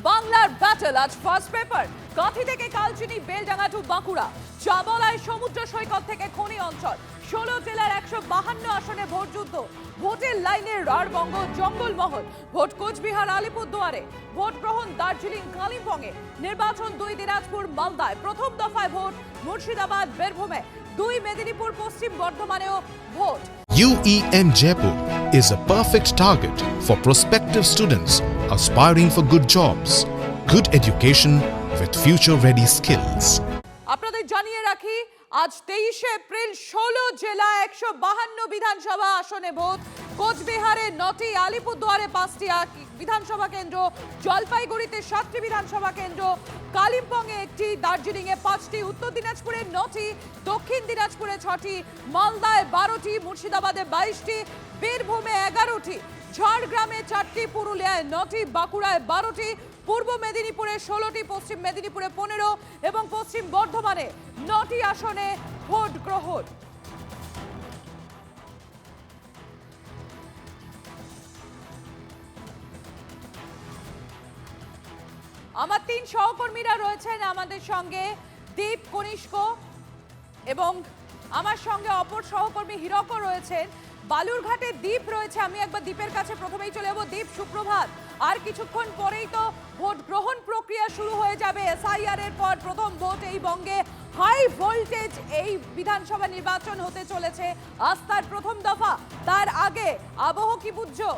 বাংলার ব্যাটল আজ first paper. Kanthi থেকে কালচিনি, বেলডাঙ্গা টু বাঁকুড়া, চাবলায় সমুদ্র সৈকত থেকে খনি অঞ্চল, 16 জেলার 152 আসনে ভোট যুদ্ধ। ভোটের লাইনে রাঢ়বঙ্গ, জঙ্গলমহল। ভোট কোচবিহার, আলিপুরদুয়ারে। ভোট গ্রহণ দার্জিলিং, কালিম্পংয়ে। নির্বাচন 2 দিনাজপুর, মালদায়। প্রথম দফায় ভোট মুর্শিদাবাদ, বীরভূমে। 2 মেদিনীপুর, পশ্চিম বর্ধমানেও vote. UEM Jaipur is a perfect target for prospective students aspiring for good jobs, good education with future-ready skills. আপনাদের জানিয়ে রাখি, আজ 23 এপ্রিল 16 জেলা 152 বিধানসভা আসনে ভোট। কোচবিহারে 9টি, আলিপুরদুয়ারে 5টি বিধানসভা কেন্দ্র, জলপাইগুড়িতে 7টি বিধানসভা কেন্দ্র, কালিম্পংয়ে 1টি, দার্জিলিংয়ে 5টি, উত্তর দিনাজপুরে 9টি, দক্ষিণ দিনাজপুরে 6টি, মালদায় 12টি, মুর্শিদাবাদে 22টি, বীরভূমে 11টি, ঝাড়গ্রামে 4টি, পুরুলিয়ায় 9টি, বাঁকুড়ায় 12টি, পূর্ব মেদিনীপুরে 16টি, পশ্চিম মেদিনীপুরে 15 এবং পশ্চিম বর্ধমানে 9টি আসনে ভোট গ্রহণ। আমার 3 সহকর্মীরা রয়েছেন আমাদের সঙ্গে, দীপ, কনিষ্ক এবং আমার সঙ্গে অপর সহকর্মী হীরকও রয়েছেন। বালুরঘাটে দীপ রয়েছে, আমি একবার দীপের কাছে প্রথমেই চলে যাবো। দীপ, সুপ্রভাত। আর কিছুক্ষণ পরেই তো ভোট গ্রহণ প্রক্রিয়া শুরু হয়ে যাবে। এসআইআর এর পর প্রথম ভোট এই বঙ্গে। হাই ভোল্টেজ এই বিধানসভা নির্বাচন হতে চলেছে, আজ তার প্রথম দফা। তার আগে আবহ কি বুঝছো?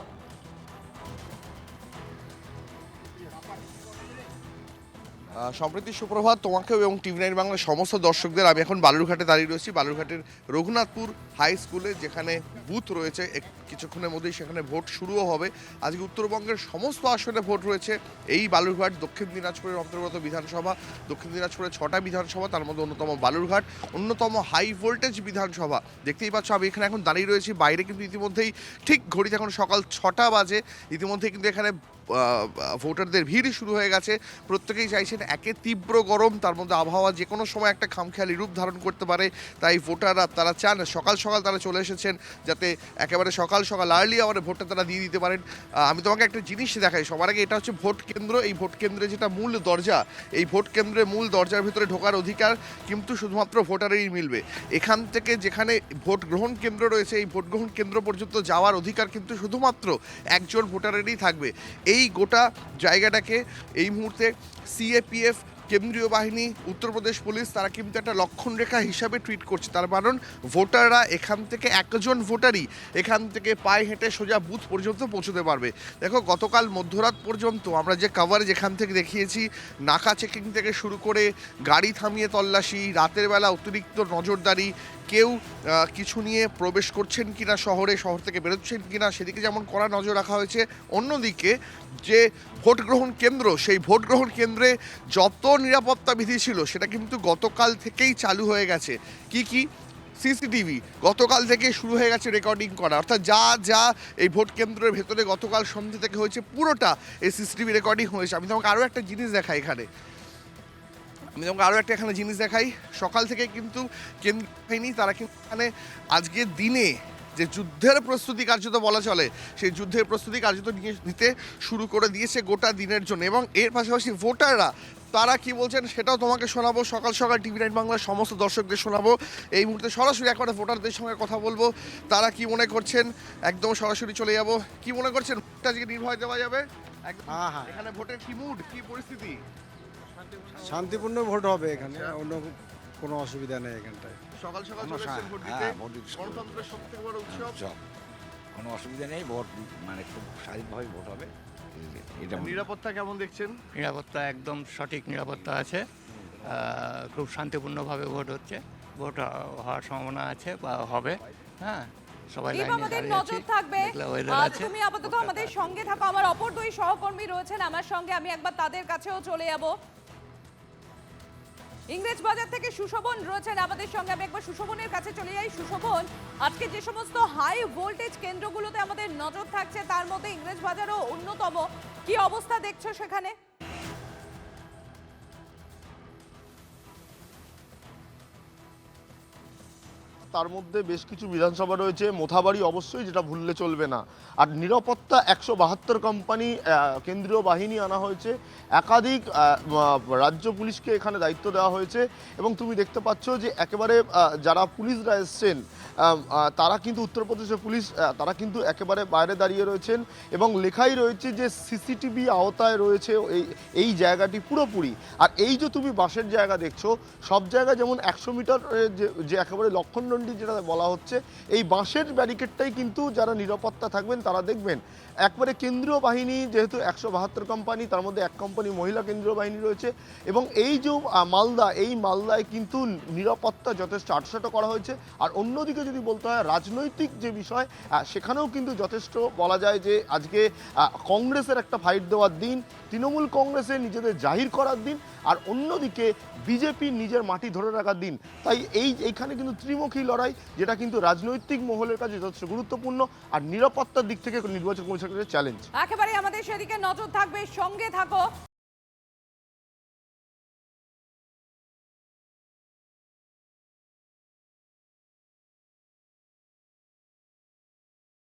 সম্প্রতি সুপ্রভাত তোমাকেও এবং টিভি9 বাংলার সমস্ত দর্শকদের। আমি এখন বালুরঘাটে দাঁড়িয়ে রয়েছি, বালুরঘাটের রঘুনাথপুর হাই স্কুলে, যেখানে বুথ রয়েছে। কিছুক্ষণের মধ্যেই সেখানে ভোট শুরুও হবে। আজকে উত্তরবঙ্গের সমস্ত আসনে ভোট রয়েছে এই বালুরঘাট। দক্ষিণ দিনাজপুরের অন্তর্গত বিধানসভা, দক্ষিণ দিনাজপুরের 6টা বিধানসভা, তার মধ্যে অন্যতম বালুরঘাট, অন্যতম হাই ভোল্টেজ বিধানসভা। দেখতেই পাচ্ছ আমি এখানে এখন দাঁড়িয়ে রয়েছি। বাইরে কিন্তু ইতিমধ্যেই ঠিক ঘড়িতে এখন সকাল 6টা বাজে, ইতিমধ্যেই কিন্তু এখানে ভোটারদের ভিড় শুরু হয়ে গেছে। প্রত্যেকেই চাইছেন, একে তীব্র গরম, তার মধ্যে আবহাওয়া যে কোনো সময় একটা খামখেয়ালি রূপ ধারণ করতে পারে। তাই ভোটাররা তারা চান সকাল সকাল তারা চলে এসেছেন, যাতে একেবারে সকাল সকাল আর্লি আওয়ারে ভোটটা তারা দিয়ে দিতে পারেন। আমি তোমাকে একটা জিনিস দেখাই সবার আগে। এটা হচ্ছে ভোট কেন্দ্র। এই ভোট কেন্দ্রে যেটা মূল দরজা, এই ভোট কেন্দ্রের মূল দরজার ভিতরে ঢোকার অধিকার কিন্তু শুধুমাত্র ভোটারেরই মিলবে। এখান থেকে যেখানে ভোট গ্রহণ কেন্দ্র রয়েছে, এই ভোট গ্রহণ কেন্দ্র পর্যন্ত যাওয়ার অধিকার কিন্তু শুধুমাত্র একজন ভোটারেরই থাকবে। এই গোটা জায়গাটাকে এই মুহূর্তে সিএপিএফ, কেন্দ্রীয় বাহিনী, উত্তরপ্রদেশ পুলিশ, তারা কিন্তু একটা লক্ষণ রেখা হিসাবে ট্রিট করছে। তার কারণ ভোটাররা এখান থেকে, একজন ভোটারই এখান থেকে পায়ে হেঁটে সোজা বুথ পর্যন্ত পৌঁছতে পারবে। দেখো, গতকাল মধ্যরাত পর্যন্ত আমরা যে কভারেজ এখান থেকে দেখিয়েছি, নাকা চেকিং থেকে শুরু করে গাড়ি থামিয়ে তল্লাশি, রাতের বেলা অতিরিক্ত নজরদারি, কেউ কিছু নিয়ে প্রবেশ করছেন কিনা শহরে, শহর থেকে বেরোচ্ছেন কিনা, সেদিকে যেমন কড়া নজর রাখা হয়েছে। অন্যদিকে যে ভোট গ্রহণ কেন্দ্র, সেই ভোট গ্রহণ কেন্দ্রে যত নিরাপত্তা বিধি ছিল সেটা কিন্তু গতকাল থেকেই চালু হয়ে গেছে। কি সিসিটিভি গতকাল থেকে শুরু হয়ে গেছে রেকর্ডিং করা, অর্থাৎ যা যা এই ভোট কেন্দ্রের ভেতরে গতকাল সন্ধ্যে থেকে হয়েছে পুরোটা এই সিসিটিভি রেকর্ডিং হয়েছে। আমি তোমাকে আরও একটা জিনিস দেখাই এখানে, এখানে জিনিস দেখাই। সকাল থেকে কিন্তু কেন্দ্র বাহিনী তারা কিন্তু এখানে আজকের দিনে যে যুদ্ধের প্রস্তুতি কার্যত বলা চলে, সেই যুদ্ধের প্রস্তুতি কার্যত নিতে শুরু করে দিয়েছে গোটা দিনের জন্য। এবং এর পাশাপাশি ভোটাররা তারা কি বলছেন সেটাও তোমাকে শোনাবো। সকাল সকাল টিভি9 বাংলার সমস্ত দর্শকদের শোনাবো। এই মুহূর্তে সরাসরি একবারে ভোটারদের সঙ্গে কথা বলবো, তারা কি মনে করছেন। একদম সরাসরি চলে যাব। কি মনে করছেন, ভোটটা আজকে নির্ভয় দেওয়া যাবে? হ্যাঁ। এখানে ভোটের কি মুড, কি পরিস্থিতি? শান্তিপূর্ণ ভোট হবে এখানে, অন্য কোনো অসুবিধা নেই এখানটায়। সকাল সকাল চলে এসেছেন ভোট দিতে। গণতন্ত্রের সবথেকে বড় উৎসব। কোনো অসুবিধা নেই, ভোট মানে খুব স্বাধীনভাবে ভোট হবে। এটা নিরাপত্তা কেমন দেখছেন? নিরাপত্তা একদম সঠিক নিরাপত্তা আছে, খুব শান্তিপূর্ণভাবে ভোট হচ্ছে, ভোট হওয়ার সম্ভাবনা আছে বা হবে। হ্যাঁ, সবাই দীপ, আমাদের নজর থাকবে। তুমি আপাতত আমাদের সঙ্গে থাকো। আমার অপর 2 সহকর্মী রয়েছেন আমার সঙ্গে, আমি একবার তাদের কাছেও চলে যাব। ইংরেজ বাজার থেকে সুশোভন রয়েছেন আমাদের সঙ্গে, আমি একবার সুশোভনের কাছে চলে যাই। সুশোভন, আজকে যে সমস্ত হাই ভোল্টেজ কেন্দ্রগুলোতে আমাদের নজর থাকছে, তার মধ্যে ইংরেজ বাজারও অন্যতম। কি অবস্থা দেখছো সেখানে? তার মধ্যে বেশ কিছু বিধানসভা রয়েছে, মোথাবাড়ি অবশ্যই, যেটা ভুললে চলবে না। আর নিরাপত্তা 172 কোম্পানি কেন্দ্রীয় বাহিনী আনা হয়েছে, একাধিক রাজ্য পুলিশকে এখানে দায়িত্ব দেওয়া হয়েছে। এবং তুমি দেখতে পাচ্ছ যে একেবারে যারা পুলিশরা এসছেন তারা কিন্তু উত্তরপ্রদেশের পুলিশ, তারা কিন্তু একেবারে বাইরে দাঁড়িয়ে রয়েছেন এবং লেখাই রয়েছে যে সিসিটিভি আওতায় রয়েছে এই জায়গাটি পুরোপুরি। আর এই যে তুমি বাসের জায়গা দেখছো, সব জায়গায় যেমন 100 মিটার যে একেবারে লক্ষণদণ্ডী যেটা বলা হচ্ছে, এই বাঁশের ব্যারিকেডটাই কিন্তু যারা নিরাপত্তা থাকবেন তারা দেখবেন। একবারে কেন্দ্রীয় বাহিনী যেহেতু 172 কোম্পানি, তার মধ্যে 1 কোম্পানি মহিলা কেন্দ্রীয় বাহিনী রয়েছে। এবং এই যে মালদা, এই মালদায় কিন্তু নিরাপত্তা যথেষ্ট আটশোটা করা হয়েছে। আর অন্যদিকে যদি বলতে হয় রাজনৈতিক যে বিষয়, সেখানেও কিন্তু যথেষ্ট বলা যায় যে আজকে কংগ্রেসের একটা ফাইট দেওয়ার দিন, তৃণমূল কংগ্রেসের নিজেদের জাহির করার দিন, আর অন্যদিকে বিজেপির নিজের মাটি ধরে রাখার দিন। তাই এইখানে কিন্তু ত্রিমুখী লড়াই, যেটা কিন্তু রাজনৈতিক মহলের কাছে যথেষ্ট গুরুত্বপূর্ণ আর নিরাপত্তার দিক থেকে নির্বাচন কমিশনের চ্যালেঞ্জ। একেবারে আমাদের সেদিকে নজর থাকবে, সঙ্গে থাকো।